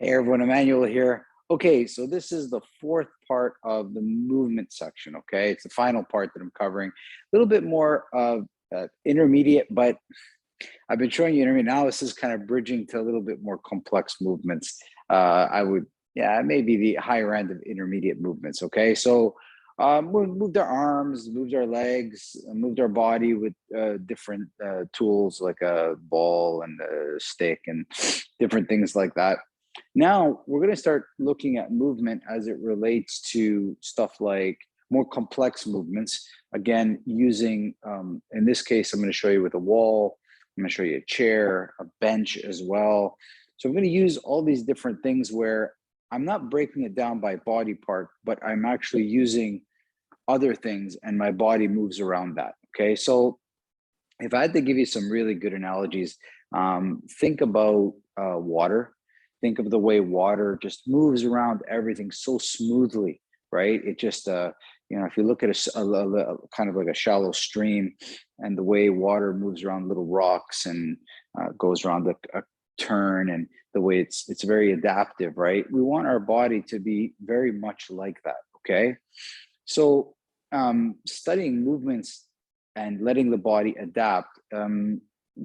Hey everyone, Emmanuel here. Okay, so this is the fourth part of the movement section. Okay, it's the final part that I'm covering. A little bit more of intermediate, but I've been showing you intermediate. Now this is kind of bridging to a little bit more complex movements. Yeah, maybe the higher end of intermediate movements. Okay, so we moved our arms, moved our legs, moved our body with different tools like a ball and a stick and different things like that. Now we're going to start looking at movement as it relates to stuff like more complex movements. Again, using, in this case, I'm going to show you with a wall. I'm going to show you a chair, a bench as well. So I'm going to use all these different things where I'm not breaking it down by body part, but I'm actually using other things and my body moves around that. Okay. So if I had to give you some really good analogies, think about water. Think of the way water just moves around everything so smoothly, right? It just, if you look at a kind of like a shallow stream and the way water moves around little rocks and goes around a turn and the way it's very adaptive, right? We want our body to be very much like that, okay? So studying movements and letting the body adapt,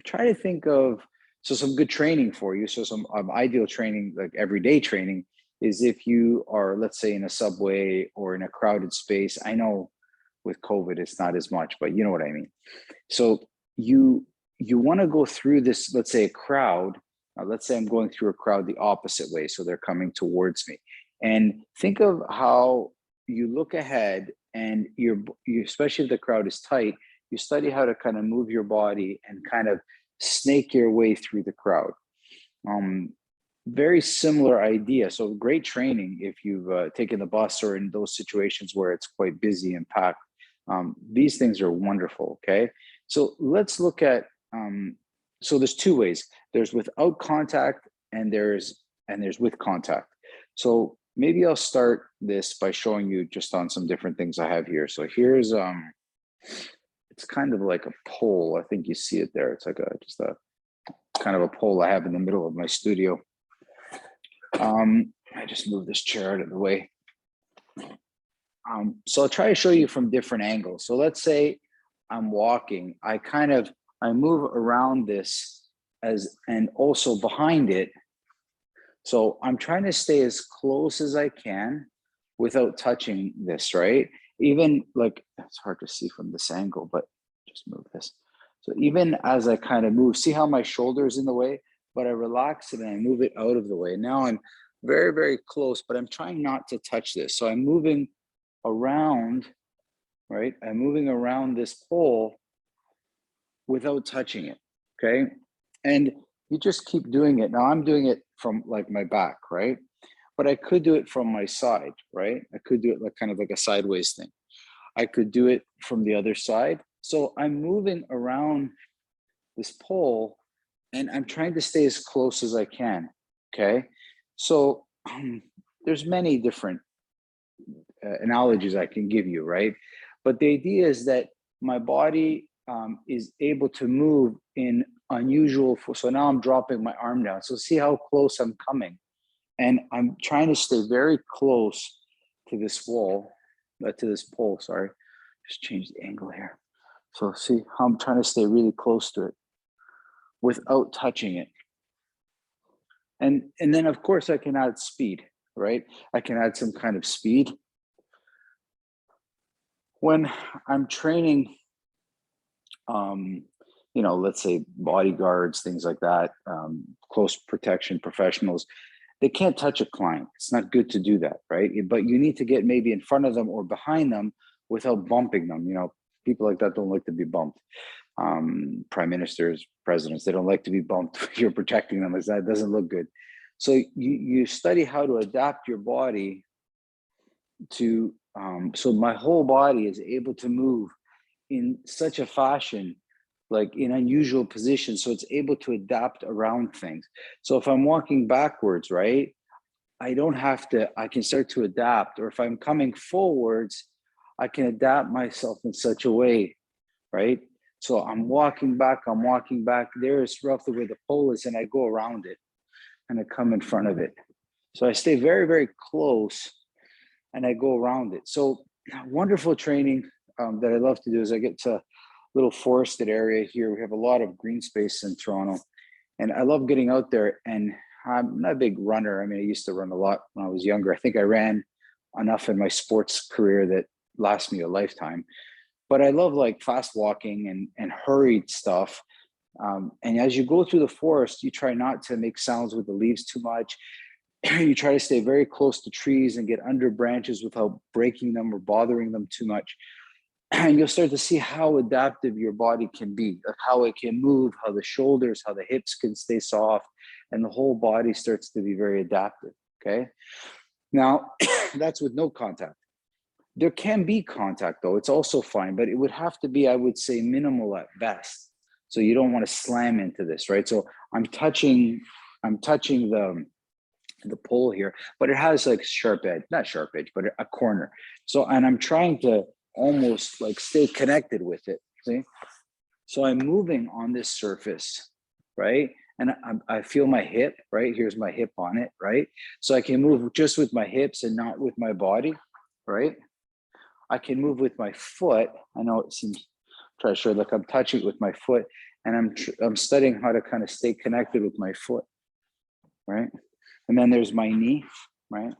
try to think of, so some good training for you. So some ideal training, like everyday training, is if you are, let's say, in a subway or in a crowded space. I know with COVID, it's not as much, but you know what I mean. So you want to go through this, let's say a crowd. Let's say I'm going through a crowd the opposite way. So they're coming towards me. And think of how you look ahead and you especially if the crowd is tight, you study how to kind of move your body and kind of snake your way through the crowd. Very similar idea. So great training if you've taken the bus or in those situations where it's quite busy and packed. These things are wonderful. Okay, so let's look at. So there's two ways. There's without contact and there's with contact. So maybe I'll start this by showing you just on some different things I have here. So here's it's kind of like a pole. I think you see it there. It's like just a kind of a pole I have in the middle of my studio. I just moved this chair out of the way. So I'll try to show you from different angles. So let's say I'm walking. I move around this and also behind it. So I'm trying to stay as close as I can without touching this, right? Even like, it's hard to see from this angle, but just move this. So even as I kind of move, see how my shoulder is in the way, but I relax it and I move it out of the way. Now I'm very, very close, but I'm trying not to touch this. So I'm moving around, right? I'm moving around this pole without touching it, okay? And you just keep doing it. Now I'm doing it from like my back, right? But I could do it from my side, right? I could do it like kind of like a sideways thing. I could do it from the other side. So I'm moving around this pole and I'm trying to stay as close as I can, okay? So there's many different analogies I can give you, right? But the idea is that my body is able to move in unusual, so now I'm dropping my arm down. So see how close I'm coming. And I'm trying to stay very close to this wall, to this pole, sorry. Just change the angle here. So see how I'm trying to stay really close to it without touching it. And then of course I can add speed, right? I can add some kind of speed. When I'm training, let's say bodyguards, things like that, close protection professionals, they can't touch a client. It's not good to do that, right? But you need to get maybe in front of them or behind them without bumping them. People like that don't like to be bumped. Prime ministers, presidents, they don't like to be bumped. You're protecting them. That doesn't look good. So you study how to adapt your body to, so my whole body is able to move in such a fashion, like in unusual positions, so it's able to adapt around things. So if I'm walking backwards, right, I can start to adapt. Or if I'm coming forwards, I can adapt myself in such a way, right? So I'm walking back, there's roughly where the pole is, and I go around it and I come in front of it. So I stay very, very close and I go around it. So wonderful training that I love to do is I get to a little forested area here. We have a lot of green space in Toronto, and I love getting out there. And I'm not a big runner. I mean, I used to run a lot when I was younger. I think I ran enough in my sports career that lasts me a lifetime. But I love like fast walking and hurried stuff. And as you go through the forest, you try not to make sounds with the leaves too much. You try to stay very close to trees and get under branches without breaking them or bothering them too much. And you'll start to see how adaptive your body can be, like how it can move, how the shoulders, how the hips can stay soft, and the whole body starts to be very adaptive. Okay. Now, that's with no contact. There can be contact though, it's also fine, but it would have to be, I would say, minimal at best. So you don't want to slam into this, right? So I'm touching the pole here, but it has like sharp edge, not sharp edge, but a corner. So, and I'm trying to almost like stay connected with it, see? So I'm moving on this surface, right? And I feel my hip, right? Here's my hip on it, right? So I can move just with my hips and not with my body, right? I can move with my foot. I know it seems, try to show like I'm touching it with my foot, and I'm studying how to kind of stay connected with my foot, right? And then there's my knee, right?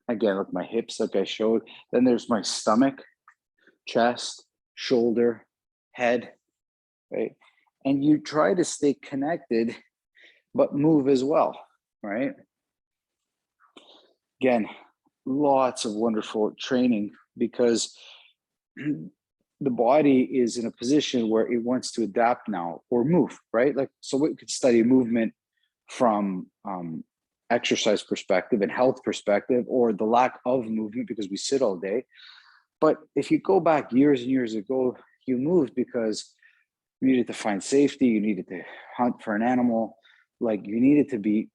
Again, with my hips, like I showed. Then there's my stomach, chest, shoulder, head, right? And you try to stay connected, but move as well, right? Again, lots of wonderful training because the body is in a position where it wants to adapt now or move, right? Like, so we could study movement from exercise perspective and health perspective, or the lack of movement because we sit all day. But if you go back years and years ago, you moved because you needed to find safety, you needed to hunt for an animal, like you needed to be,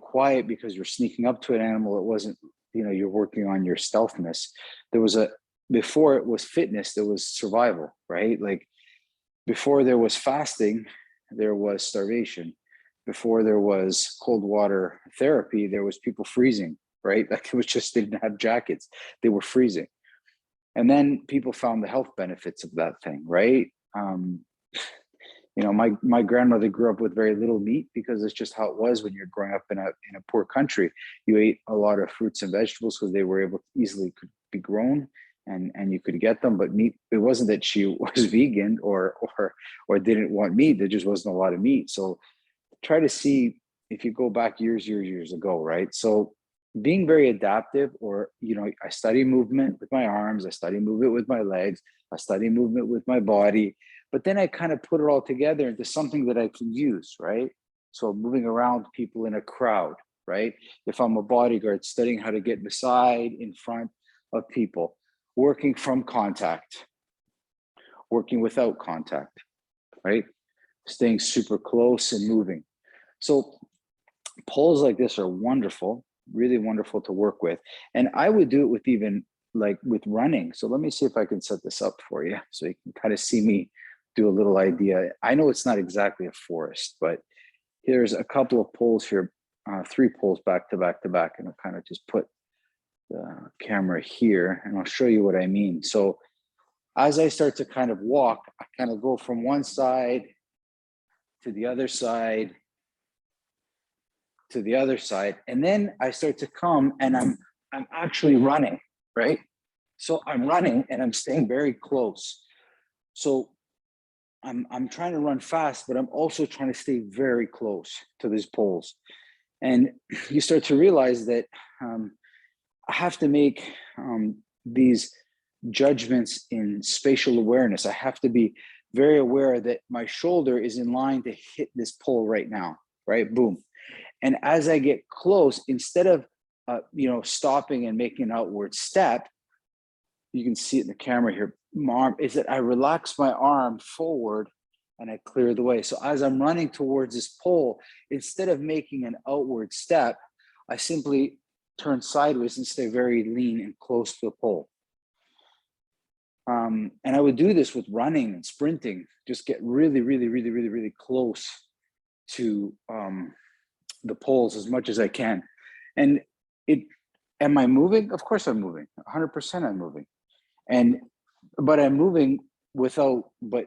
quiet because you're sneaking up to an animal. It wasn't, you're working on your stealthness. Before it was fitness, there was survival, right? Like before there was fasting, there was starvation. Before there was cold water therapy, there was people freezing, right? Like it was just, they didn't have jackets, they were freezing. And then people found the health benefits of that thing, right? My grandmother grew up with very little meat because it's just how it was when you're growing up in a poor country. You ate a lot of fruits and vegetables because they were able to easily could be grown and you could get them. But meat, it wasn't that she was vegan or didn't want meat. There just wasn't a lot of meat. So try to see if you go back years ago, right? So being very adaptive, or I study movement with my arms, I study movement with my legs, I study movement with my body, but then I kind of put it all together into something that I can use, right? So moving around people in a crowd, right? If I'm a bodyguard, studying how to get beside, in front of people, working from contact, working without contact, right? Staying super close and moving. So poles like this are wonderful, really wonderful to work with. And I would do it with even like with running. So let me see if I can set this up for you so you can kind of see me do a little idea. I know it's not exactly a forest, but here's a couple of poles here, 3 poles back to back to back. And I'll kind of just put the camera here and I'll show you what I mean. So as I start to kind of walk, I kind of go from one side to the other side, to the other side, and then I start to come and I'm actually running, right? So I'm running and I'm staying very close. So I'm trying to run fast, but I'm also trying to stay very close to these poles. And you start to realize that I have to make these judgments in spatial awareness. I have to be very aware that my shoulder is in line to hit this pole right now, right? Boom. And as I get close, instead of stopping and making an outward step, you can see it in the camera here, my arm, is that I relax my arm forward and I clear the way. So as I'm running towards this pole, instead of making an outward step, I simply turn sideways and stay very lean and close to the pole. And I would do this with running and sprinting, just get really close to the poles as much as I can. And am I moving? Of course I'm moving. 100% I'm moving. But I'm moving but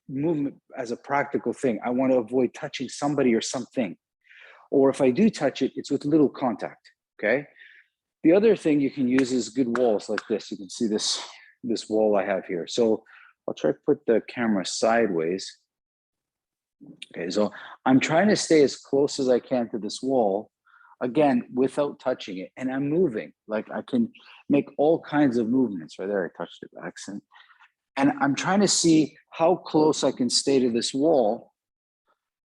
movement as a practical thing. I want to avoid touching somebody or something. Or if I do touch it, it's with little contact, okay? The other thing you can use is good walls like this. You can see this wall I have here. So I'll try to put the camera sideways. Okay, so I'm trying to stay as close as I can to this wall, again, without touching it. And I'm moving, like I can make all kinds of movements. Right there, I touched it by accident. And I'm trying to see how close I can stay to this wall.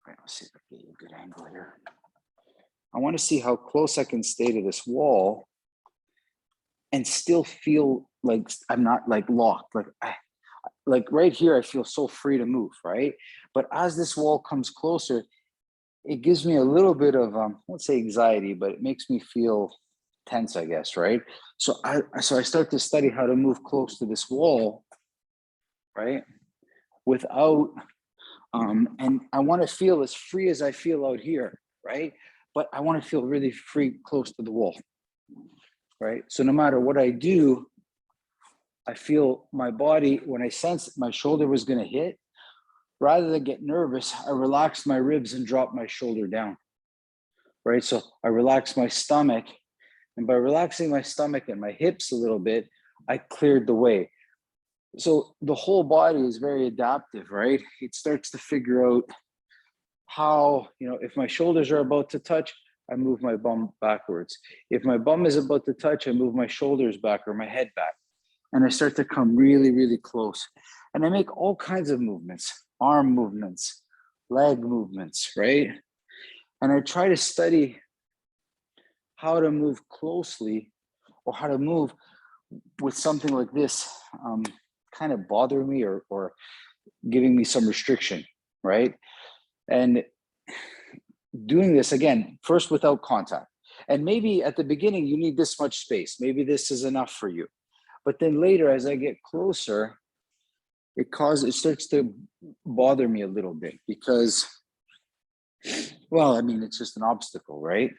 Right, let's see if I can get a good angle here. I want to see how close I can stay to this wall and still feel like I'm not like locked. Like right here, I feel so free to move, right? But as this wall comes closer, it gives me a little bit of, I won't say anxiety, but it makes me feel tense, I guess, right? So I start to study how to move close to this wall, right? Without, and I want to feel as free as I feel out here, right? But I want to feel really free close to the wall, right? So no matter what I do, I feel my body, when I sensed my shoulder was going to hit, rather than get nervous, I relaxed my ribs and dropped my shoulder down, right? So I relaxed my stomach, and by relaxing my stomach and my hips a little bit, I cleared the way. So the whole body is very adaptive, right? It starts to figure out how, if my shoulders are about to touch, I move my bum backwards. If my bum is about to touch, I move my shoulders back or my head back. And I start to come really, really close. And I make all kinds of movements, arm movements, leg movements, right? And I try to study how to move closely or how to move with something like this kind of bothering me or giving me some restriction, right? And doing this, again, first without contact. And maybe at the beginning, you need this much space. Maybe this is enough for you. But then later, as I get closer, it starts to bother me a little bit because, well, I mean, it's just an obstacle, right?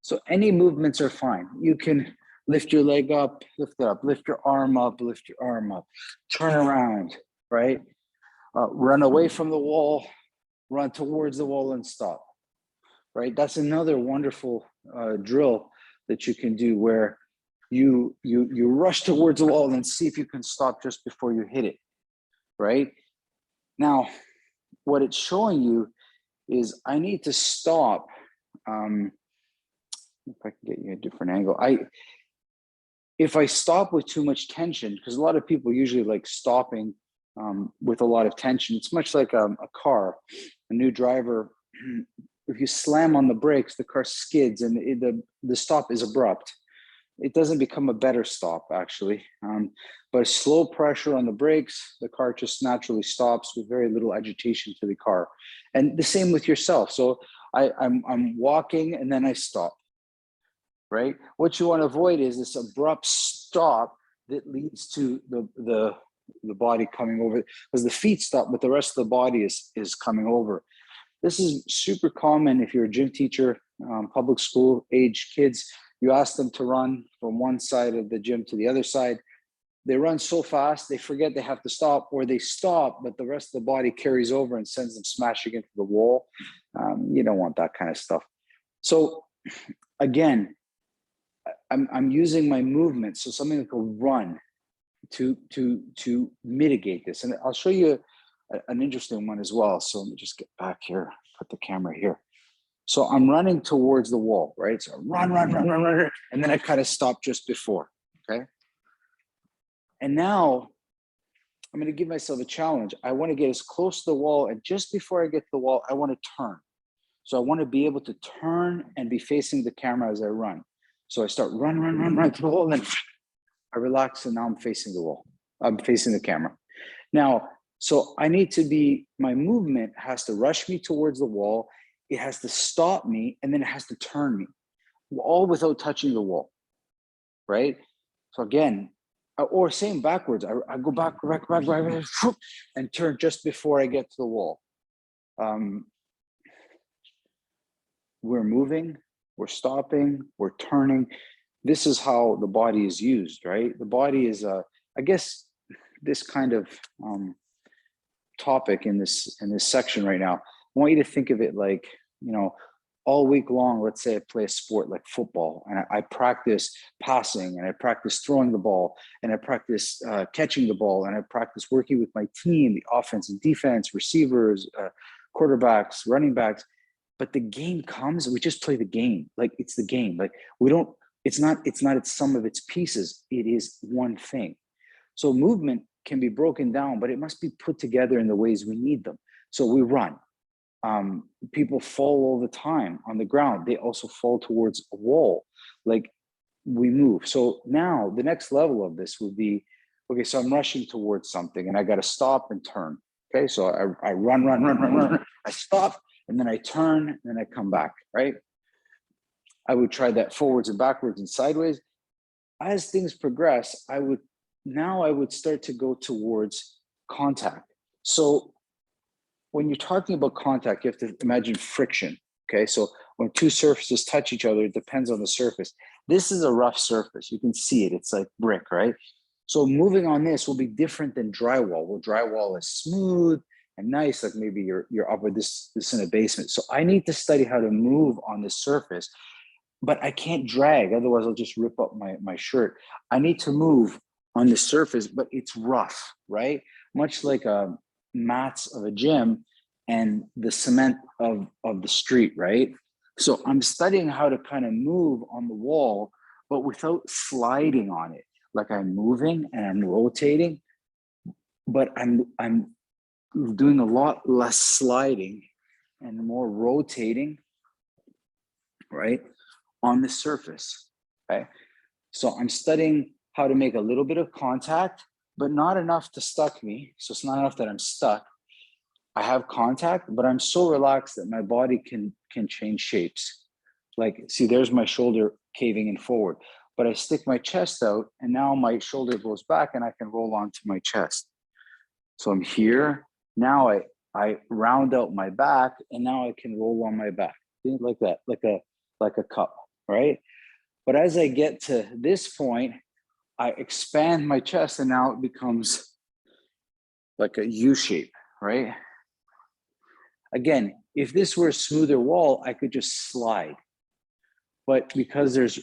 So any movements are fine. You can lift your leg up, lift it up, lift your arm up, lift your arm up, turn around, right? Run away from the wall, run towards the wall and stop, right? That's another wonderful drill that you can do where you rush towards the wall and see if you can stop just before you hit it, right? Now, what it's showing you is I need to stop. If I can get you a different angle. If I stop with too much tension, because a lot of people usually like stopping with a lot of tension. It's much like a car, a new driver. If you slam on the brakes, the car skids and the stop is abrupt. It doesn't become a better stop, actually. But slow pressure on the brakes, the car just naturally stops with very little agitation to the car. And the same with yourself. So I'm walking and then I stop, right? What you want to avoid is this abrupt stop that leads to the body coming over, because the feet stop, but the rest of the body is coming over. This is super common if you're a gym teacher, public school age kids. You ask them to run from one side of the gym to the other side. They run so fast, they forget they have to stop, or they stop, but the rest of the body carries over and sends them smashing into the wall. You don't want that kind of stuff. So again, I'm using my movement, so something like a run to mitigate this. And I'll show you an interesting one as well. So let me just get back here, put the camera here. So I'm running towards the wall, right? So run, and then I kind of stop just before, okay? And now I'm going to give myself a challenge. I want to get as close to the wall, and just before I get to the wall, I want to turn. So I want to be able to turn and be facing the camera as I run. So I start run to the wall, and then I relax, and now I'm facing the wall. I'm facing the camera. Now, so I need to be, my movement has to rush me towards the wall. It has to stop me, and then it has to turn me, all without touching the wall, right? So again, or same backwards. I go back, and turn just before I get to the wall. We're moving, we're stopping, we're turning. This is how the body is used, right? The body is I guess this kind of topic in this section right now, I want you to think of it like, all week long, let's say I play a sport like football, and I practice passing, and I practice throwing the ball, and I practice catching the ball, and I practice working with my team, the offense and defense, receivers, quarterbacks, running backs. But the game comes, we just play the game. Like, it's the game. Like, it's not its sum of its pieces. It is one thing. So movement can be broken down, but it must be put together in the ways we need them. So we run. People fall all the time on the ground. They also fall towards a wall. Like, we move. So now the next level of this would be, okay, so I'm rushing towards something and I got to stop and turn. Okay, so I run. I stop, and then I turn, and then I come back, right? I would try that forwards and backwards and sideways. As things progress, I would start to go towards contact. So when you're talking about contact, you have to imagine friction. Okay, so when two surfaces touch each other, it depends on the surface. This is a rough surface. You can see it. It's like brick, right? So moving on this will be different than drywall. Well, drywall is smooth and nice, like maybe you're up with this in a basement. So I need to study how to move on this surface, but I can't drag, otherwise I'll just rip up my shirt. I need to move on the surface, but it's rough, right? Much like mats of a gym and the cement of the street, right? So I'm studying how to kind of move on the wall, but without sliding on it. Like, I'm moving and I'm rotating, but I'm doing a lot less sliding and more rotating, right, on the surface, okay? So I'm studying how to make a little bit of contact, but not enough to stuck me. So it's not enough that I'm stuck. I have contact, but I'm so relaxed that my body can change shapes. Like, see, there's my shoulder caving in forward, but I stick my chest out, and now my shoulder goes back and I can roll onto my chest. So I'm here. Now I round out my back, and now I can roll on my back. Like that, like a cup, right? But as I get to this point, I expand my chest, and now it becomes like a U shape, right? Again, if this were a smoother wall, I could just slide. But because there's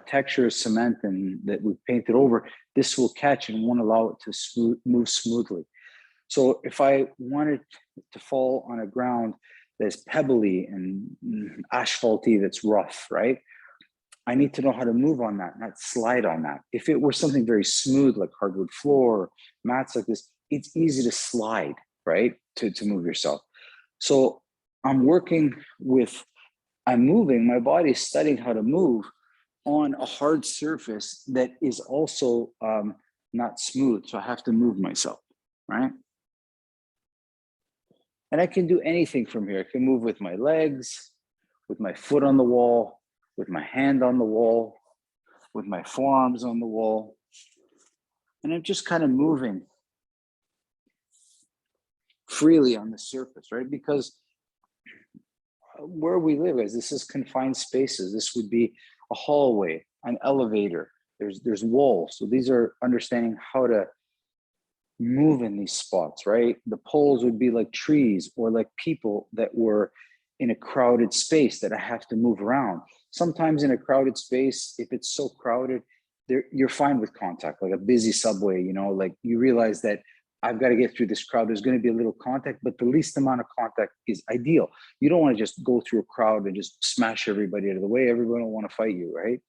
texture of cement and that we've painted over, this will catch and won't allow it to move smoothly. So if I wanted to fall on a ground that's pebbly and asphalty, that's rough, right? I need to know how to move on that, not slide on that. If it were something very smooth, like hardwood floor, mats like this, it's easy to slide, right? To move yourself. So I'm moving, my body is studying how to move on a hard surface that is also not smooth. So I have to move myself, right? And I can do anything from here. I can move with my legs, with my foot on the wall, with my hand on the wall, with my forearms on the wall. And I'm just kind of moving freely on the surface, right? Because where we live, as this is confined spaces, this would be a hallway, an elevator, there's walls. So these are understanding how to move in these spots, right? The poles would be like trees or like people that were in a crowded space that I have to move around. Sometimes in a crowded space, if it's so crowded, you're fine with contact, like a busy subway, like you realize that I've got to get through this crowd. There's going to be a little contact, but the least amount of contact is ideal. You don't want to just go through a crowd and just smash everybody out of the way. Everyone will want to fight you, right?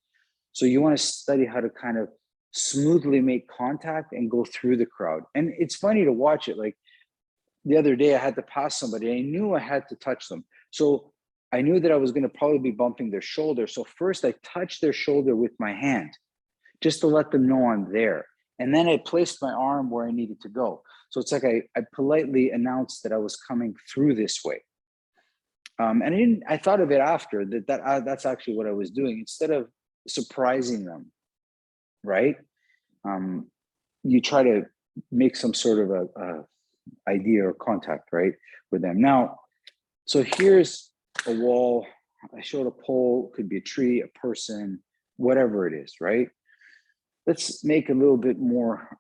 So you want to study how to kind of smoothly make contact and go through the crowd. And it's funny to watch it. Like the other day I had to pass somebody. I knew I had to touch them. So I knew that I was going to probably be bumping their shoulder. So first I touched their shoulder with my hand just to let them know I'm there. And then I placed my arm where I needed to go. So it's like I politely announced that I was coming through this way. And I thought of it after that's actually what I was doing. Instead of surprising them, right? you try to make some sort of a idea or contact, right, with them. Now, so here's a wall. I showed a pole, could be a tree, a person, whatever it is, right? Let's make a little bit more,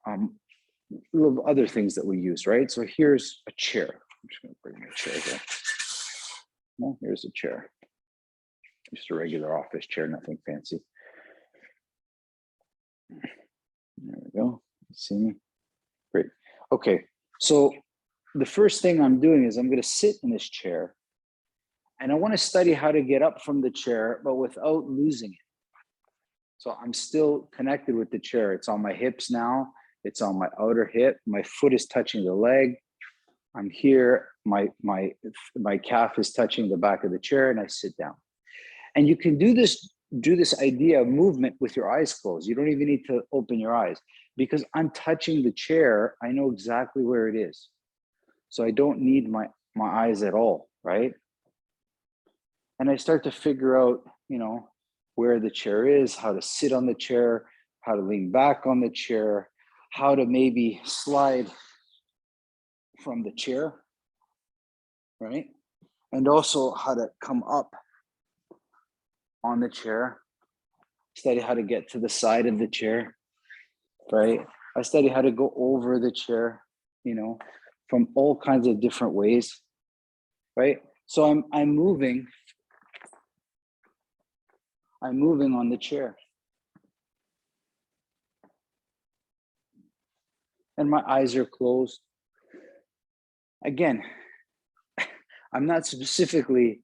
little other things that we use, right? So here's a chair. I'm just gonna bring my chair here. Well, here's a chair. Just a regular office chair, nothing fancy. There we go. See me? Great. Okay, so the first thing I'm doing is I'm going to sit in this chair, and I want to study how to get up from the chair, but without losing it. So I'm still connected with the chair. It's on my hips now. It's on my outer hip. My foot is touching the leg. I'm here. My calf is touching the back of the chair, and I sit down. And you can do this idea of movement with your eyes closed. You don't even need to open your eyes, because I'm touching the chair. I know exactly where it is. So I don't need my eyes at all, right? And I start to figure out, where the chair is, how to sit on the chair, how to lean back on the chair, how to maybe slide from the chair, right? And also how to come up on the chair, study how to get to the side of the chair, right? I study how to go over the chair, from all kinds of different ways, right? So I'm moving on the chair. And my eyes are closed. Again, I'm not specifically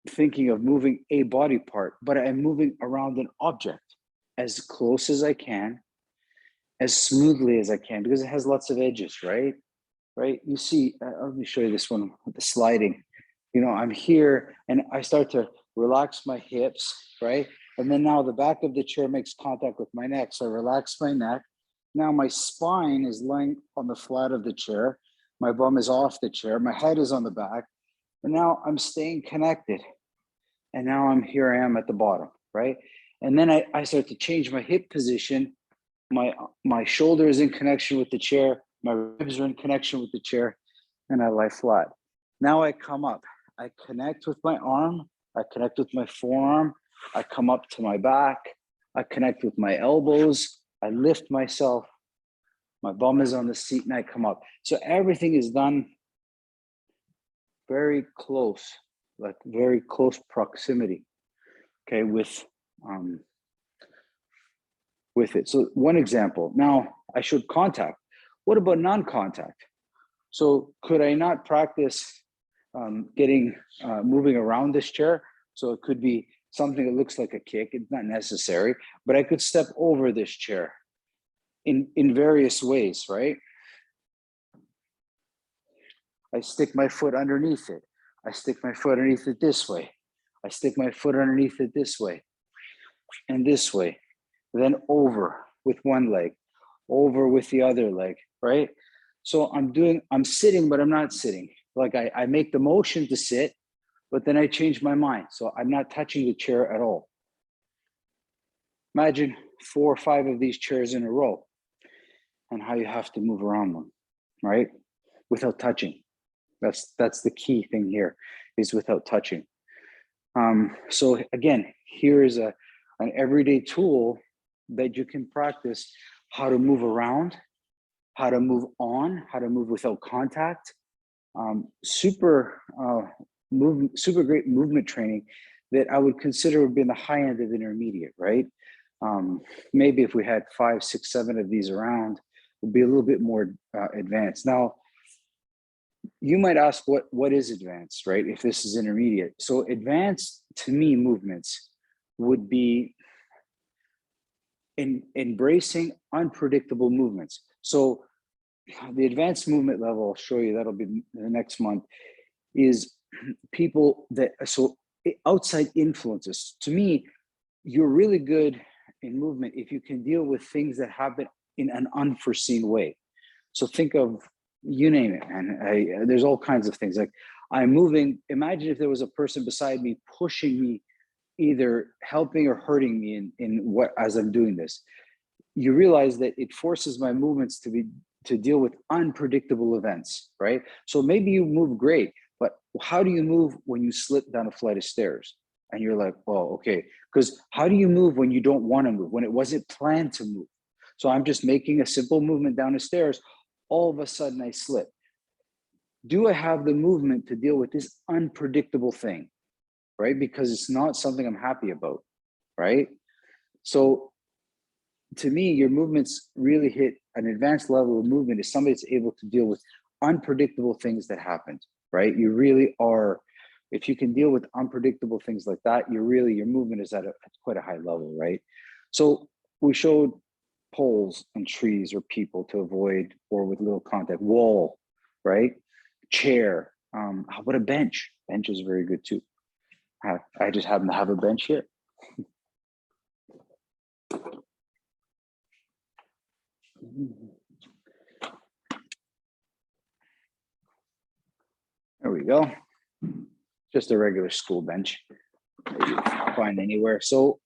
thinking of moving a body part, but I'm moving around an object as close as I can, as smoothly as I can, because it has lots of edges, right? Right? You see, let me show you this one with the sliding. I'm here and I start to relax my hips, right? And then now the back of the chair makes contact with my neck. So I relax my neck. Now my spine is lying on the flat of the chair. My bum is off the chair. My head is on the back. And now I'm staying connected. And now here I am at the bottom, right? And then I start to change my hip position. My shoulder is in connection with the chair. My ribs are in connection with the chair. And I lie flat. Now I come up. I connect with my arm. I connect with my forearm. I come up to my back. I connect with my elbows. I lift myself. My bum is on the seat and I come up. So everything is done very close, like very close proximity, okay, with it. So one example. Now I showed contact. What about non-contact? So could I not practice moving around this chair? So it could be something that looks like a kick. It's not necessary, but I could step over this chair in various ways, right? I stick my foot underneath it. I stick my foot underneath it this way. I stick my foot underneath it this way and this way. Then over with one leg, over with the other leg, right? So I'm sitting, but I'm not sitting. Like I make the motion to sit, but then I change my mind. So I'm not touching the chair at all. Imagine 4 or 5 of these chairs in a row and how you have to move around them, right? Without touching. That's the key thing here, is without touching. So again, here is an everyday tool that you can practice how to move around, how to move on, how to move without contact. Super great movement training that I would consider would be in the high end of intermediate, right? Maybe if we had 5, 6, 7 of these around, it would be a little bit more advanced. Now, you might ask what is advanced, right? If this is intermediate. So advanced, to me, movements would be embracing unpredictable movements. So the advanced movement level, I'll show you, that'll be the next month, is people that, so outside influences. To me, you're really good in movement if you can deal with things that happen in an unforeseen way. So think of, you name it, and there's all kinds of things. Like I'm moving, imagine if there was a person beside me pushing me, either helping or hurting me in what, as I'm doing this. you realize that it forces my movements to deal with unpredictable events, right? So maybe you move great, but how do you move when you slip down a flight of stairs? And you're like, oh, okay. Because how do you move when you don't want to move, when it wasn't planned to move? So I'm just making a simple movement down the stairs. All of a sudden I slip. Do I have the movement to deal with this unpredictable thing, right? Because it's not something I'm happy about, right? So to me, your movements really hit an advanced level of movement is somebody that's able to deal with unpredictable things that happen, right? You really are, if you can deal with unpredictable things like that, your movement is at quite a high level, right? So we showed poles and trees or people to avoid, or with little contact, wall, right? Chair. How about a bench? Bench is very good too. I just happen to have a bench here. There we go. Just a regular school bench. Find anywhere. So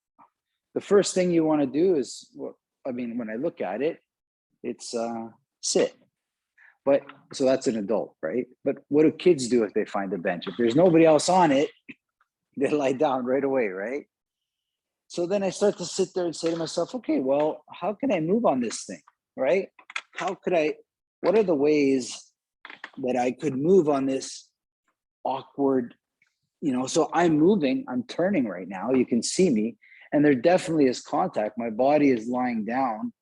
the first thing you want to do is, well, I mean, when I look at it, it's sit. But so that's an adult, right? But what do kids do if they find a bench? If there's nobody else on it, they lie down right away, right? So then I start to sit there and say to myself, okay, well, how can I move on this thing, right? What are the ways that I could move on this awkward, so I'm moving, I'm turning right now, you can see me, and there definitely is contact. My body is lying down.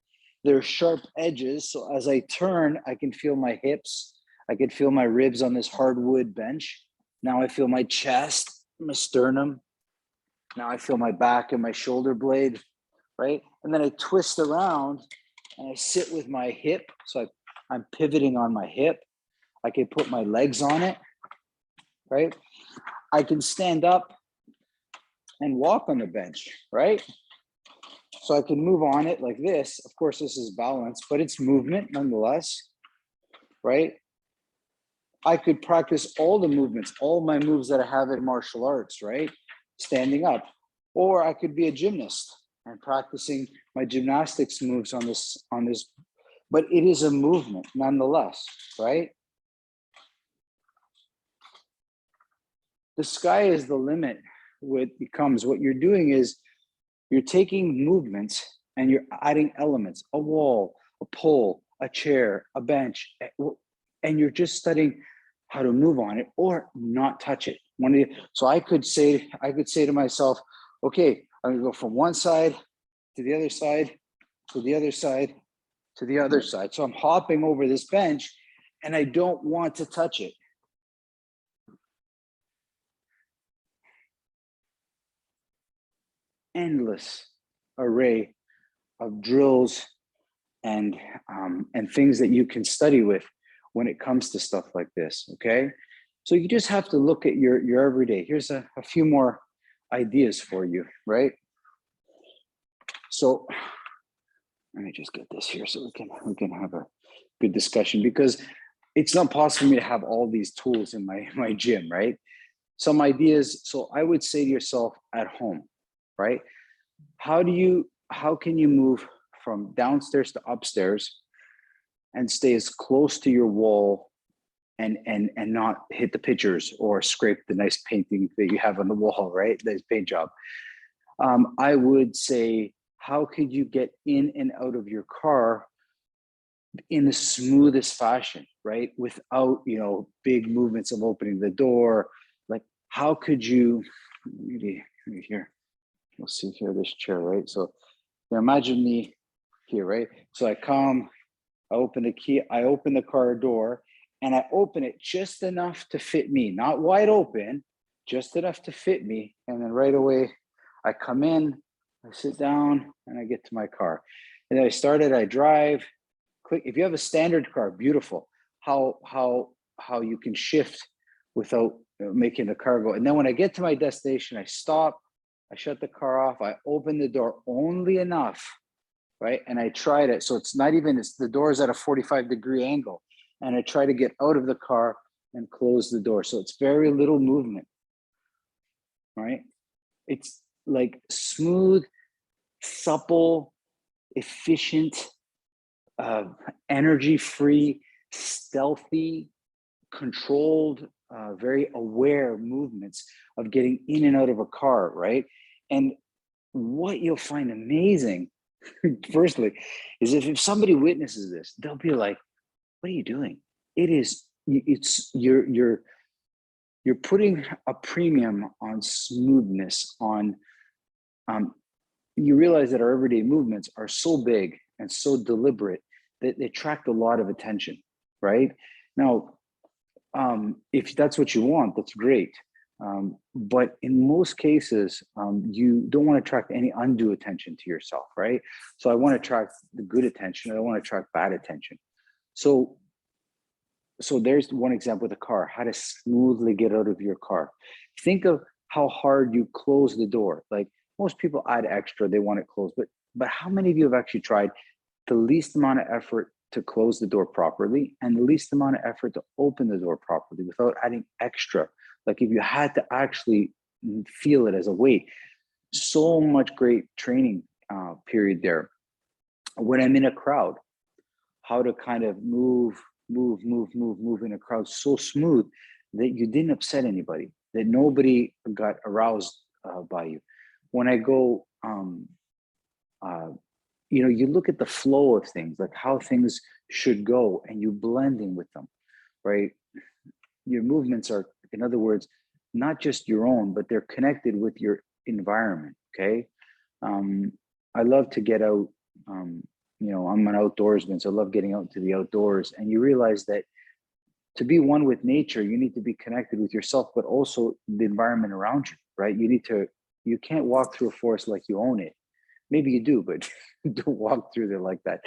There's sharp edges. So as I turn, I can feel my hips. I can feel my ribs on this hardwood bench. Now I feel my chest, my sternum. Now I feel my back and my shoulder blade, right? And then I twist around and I sit with my hip. So I'm pivoting on my hip. I can put my legs on it, right? I can stand up and walk on the bench, right? So I can move on it like this. Of course, this is balance, but it's movement nonetheless, right? I could practice all the movements, all my moves that I have in martial arts, right? Standing up. Or I could be a gymnast and practicing my gymnastics moves on this, but it is a movement nonetheless, right? The sky is the limit. What you're doing is you're taking movements and you're adding elements, a wall, a pole, a chair, a bench, and you're just studying how to move on it or not touch it. So I could say to myself, okay, I'm gonna go from one side to the other side, to the other side, to the other side. So I'm hopping over this bench and I don't want to touch it. Endless array of drills and things that you can study with when it comes to stuff like this, okay? So you just have to look at your everyday. Here's a few more ideas for you, right? So let me just get this here so we can have a good discussion, because it's not possible for me to have all these tools in my gym, right? Some ideas. So I would say to yourself at home, right? How can you move from downstairs to upstairs and stay as close to your wall and not hit the pictures or scrape the nice painting that you have on the wall, right? Nice paint job. I would say, how could you get in and out of your car in the smoothest fashion, right? Without, big movements of opening the door. Like, how could you, maybe here, we'll see here, this chair, right? So imagine me here, right? So I open the car door, and I open it just enough to fit me, not wide open, just enough to fit me. And then right away, I come in, I sit down, and I get to my car. And then I drive. Quick. If you have a standard car, beautiful. How you can shift without making the car go. And then when I get to my destination, I stop, I shut the car off, I open the door only enough, right? And I tried it. So it's the door is at a 45-degree angle. And I try to get out of the car and close the door. So it's very little movement, right? It's like smooth, supple. efficient, uh, energy-free, stealthy, controlled, very aware movements of getting in and out of a car, right? And what you'll find amazing, firstly, is if somebody witnesses this, they'll be like, "What are you doing?" It is, it's you're putting a premium on smoothness, on um, you realize that our everyday movements are so big and so deliberate that they attract a lot of attention, right? Now, if that's what you want, that's great. But in most cases, you don't want to attract any undue attention to yourself, right? So I want to attract the good attention. I don't want to attract bad attention. So, so there's one example with a car, how to smoothly get out of your car. Think of how hard you close the door. Like most people add extra, they want it closed, but how many of you have actually tried the least amount of effort to close the door properly and the least amount of effort to open the door properly without adding extra? Like if you had to actually feel it as a weight, so much great training period there. When I'm in a crowd, how to kind of move in a crowd so smooth that you didn't upset anybody, that nobody got aroused by you. When I go, you look at the flow of things, like how things should go, and you blend in with them, right? Your movements are, in other words, not just your own, but they're connected with your environment. Okay. I love to get out. I'm an outdoorsman, so I love getting out to the outdoors. And you realize that to be one with nature, you need to be connected with yourself, but also the environment around you, right? You can't walk through a forest like you own it. Maybe you do, but don't walk through there like that.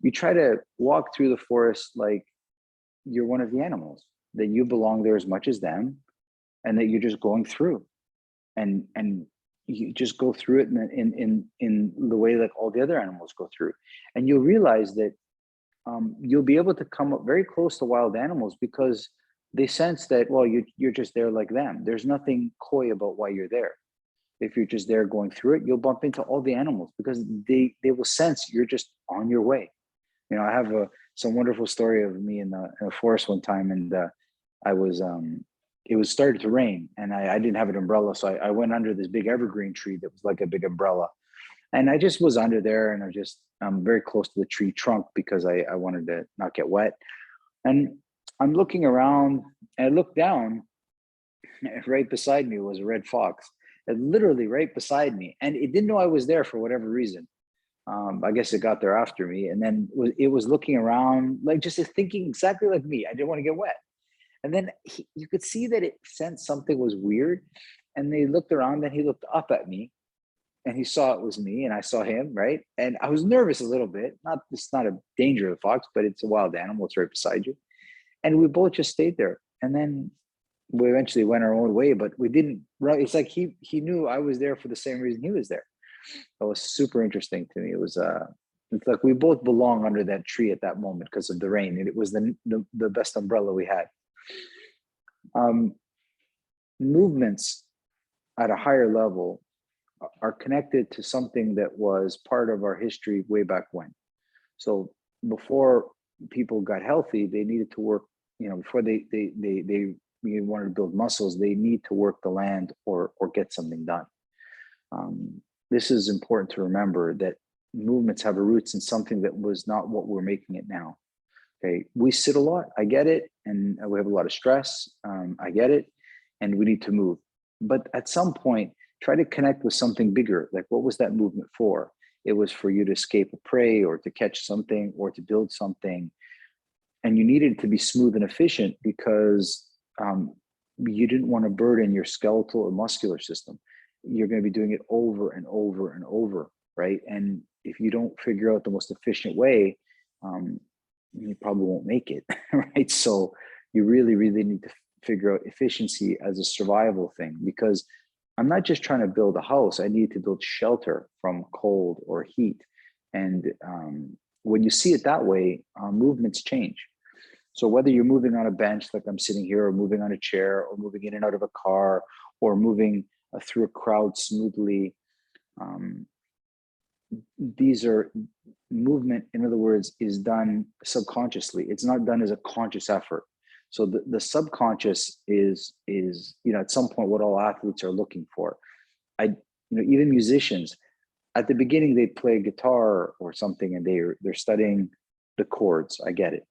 You try to walk through the forest like you're one of the animals, that you belong there as much as them, and that you're just going through, and you just go through it in the way that all the other animals go through, and you'll realize that you'll be able to come up very close to wild animals because they sense that, well, you're just there like them. There's nothing coy about why you're there. If you're just there going through it, you'll bump into all the animals because they will sense you're just on your way. I have some wonderful story of me in a forest one time, and I was it was started to rain, and I didn't have an umbrella, so I went under this big evergreen tree that was like a big umbrella, and I just was under there, and I'm very close to the tree trunk because I wanted to not get wet, and I'm looking around, and I look down, and right beside me was a red fox, and literally right beside me, and it didn't know I was there for whatever reason. I guess it got there after me, and then it was looking around, like just thinking exactly like me. I didn't want to get wet, and then you could see that it sensed something was weird, and they looked around. Then he looked up at me, and he saw it was me, and I saw him, right? And I was nervous a little bit. It's not a danger of the fox, but it's a wild animal. It's right beside you, and we both just stayed there, and then we eventually went our own way. But we didn't. Right? It's like he knew I was there for the same reason he was there. That was super interesting to me. It's like we both belong under that tree at that moment because of the rain, and it was the best umbrella we had. Um, Movements at a higher level are connected to something that was part of our history way back when. So before people got healthy, they needed to work. Before they wanted to build muscles, they need to work the land or get something done. This is important to remember, that movements have a roots in something that was not what we're making it now. Okay, we sit a lot. I get it, and we have a lot of stress. I get it, and we need to move. But at some point, try to connect with something bigger. Like, what was that movement for? It was for you to escape a prey, or to catch something, or to build something. And you needed it to be smooth and efficient because you didn't want to burden your skeletal or muscular system. You're going to be doing it over and over and over, right? And if you don't figure out the most efficient way, you probably won't make it, right? So you really, really need to figure out efficiency as a survival thing, because I'm not just trying to build a house. I need to build shelter from cold or heat. And when you see it that way, movements change. So whether you're moving on a bench like I'm sitting here, or moving on a chair, or moving in and out of a car, or moving through a crowd smoothly, these are movement, in other words, is done subconsciously. It's not done as a conscious effort. So the subconscious is, at some point what all athletes are looking for. Even musicians, at the beginning they play guitar or something and they're studying the chords. I get it.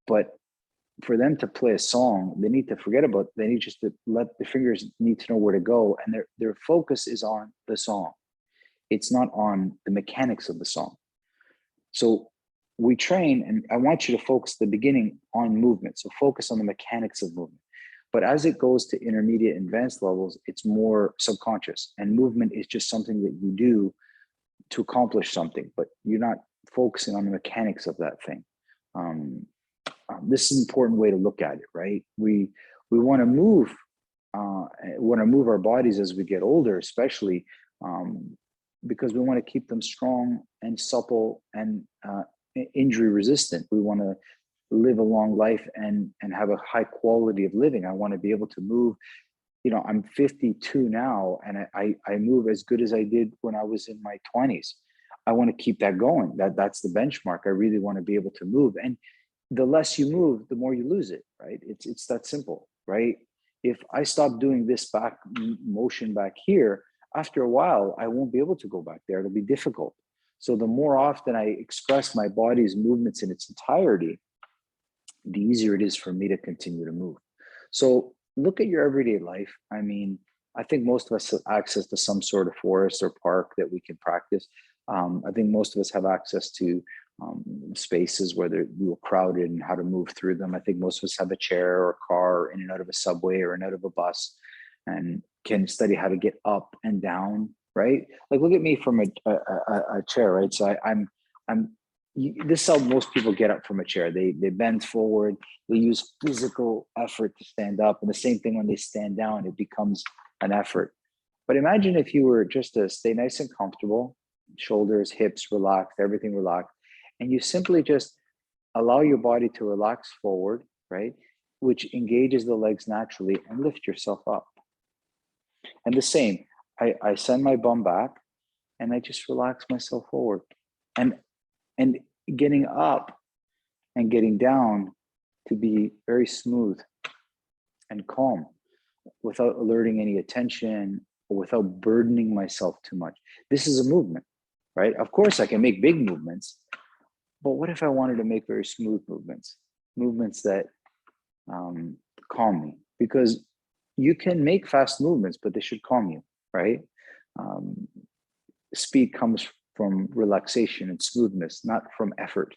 But for them to play a song, they need just to let the fingers need to know where to go. And their focus is on the song. It's not on the mechanics of the song. So we train, and I want you to focus at the beginning on movement. So focus on the mechanics of movement. But as it goes to intermediate and advanced levels, it's more subconscious. And movement is just something that you do to accomplish something, but you're not focusing on the mechanics of that thing. This is an important way to look at it, right? We want to move our bodies as we get older, especially because we want to keep them strong and supple and injury resistant. We want to live a long life and have a high quality of living. I want to be able to move. I'm 52 now, and I move as good as I did when I was in my 20s. I want to keep that going. That's the benchmark. I really want to be able to move. And the less you move, the more you lose it, right? It's that simple, right? If I stop doing this back motion back here, after a while, I won't be able to go back there. It'll be difficult. So the more often I express my body's movements in its entirety, the easier it is for me to continue to move. So look at your everyday life. I mean, I think most of us have access to some sort of forest or park that we can practice. I think most of us have access to spaces where they're crowded and how to move through them. I think most of us have a chair or a car or in and out of a subway or in and out of a bus and can study how to get up and down, right? Like, look at me from a chair, right? So this is how most people get up from a chair. They bend forward, they use physical effort to stand up. And the same thing when they stand down, it becomes an effort. But imagine if you were just to stay nice and comfortable, shoulders, hips relaxed, everything relaxed, and you simply just allow your body to relax forward, right? Which engages the legs naturally, and lift yourself up. And the same, I send my bum back and I just relax myself forward. And getting up and getting down to be very smooth and calm without alerting any attention or without burdening myself too much. This is a movement, right? Of course, I can make big movements, but what if I wanted to make very smooth movements that calm me? Because you can make fast movements, but they should calm you, right? Speed comes from relaxation and smoothness, not from effort.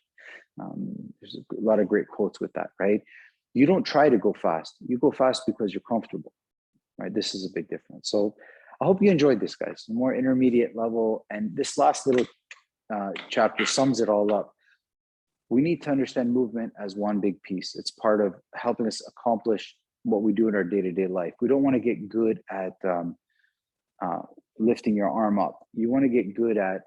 There's a lot of great quotes with that, right? You don't try to go fast. You go fast because you're comfortable, right? This is a big difference. So I hope you enjoyed this, guys. The more intermediate level, and this last little chapter sums it all up. We need to understand movement as one big piece. It's part of helping us accomplish what we do in our day-to-day life. We don't want to get good at lifting your arm up. You want to get good at,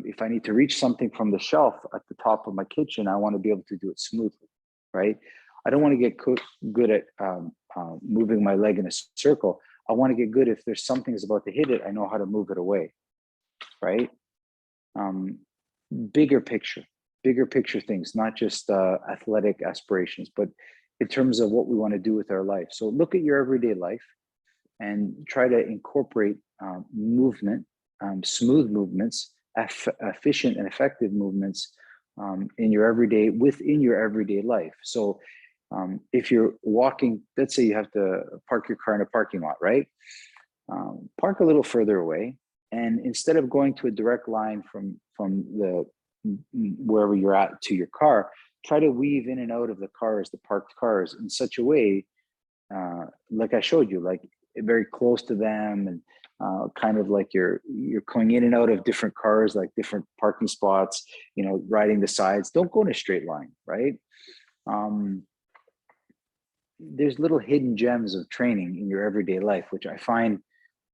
if I need to reach something from the shelf at the top of my kitchen, I want to be able to do it smoothly, right? I don't want to get good at moving my leg in a circle. I want to get good if there's something that's about to hit it, I know how to move it away, right? Bigger picture things, not just athletic aspirations, but in terms of what we want to do with our life. So look at your everyday life and try to incorporate movement, smooth movements, efficient and effective movements within your everyday life. So if you're walking, let's say you have to park your car in a parking lot, right? Park a little further away, and instead of going to a direct line from the wherever you're at to your car, try to weave in and out of the parked cars in such a way, like I showed you, like very close to them, and kind of like you're going in and out of different cars, like different parking spots, riding the sides. Don't go in a straight line, right? There's little hidden gems of training in your everyday life, which I find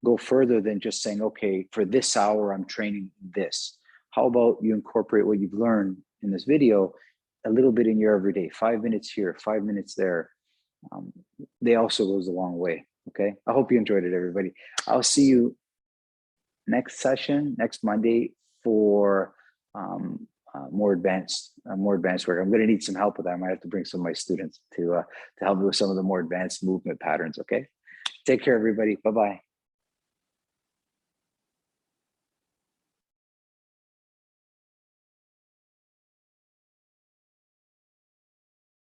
go further than just saying, okay, for this hour, I'm training this. How about you incorporate what you've learned in this video a little bit in your everyday, 5 minutes here, 5 minutes there. They also goes a long way. Okay. I hope you enjoyed it, everybody. I'll see you next session, next Monday, for more advanced work. I'm going to need some help with that. I might have to bring some of my students to help me with some of the more advanced movement patterns. Okay. Take care, everybody. Bye-bye.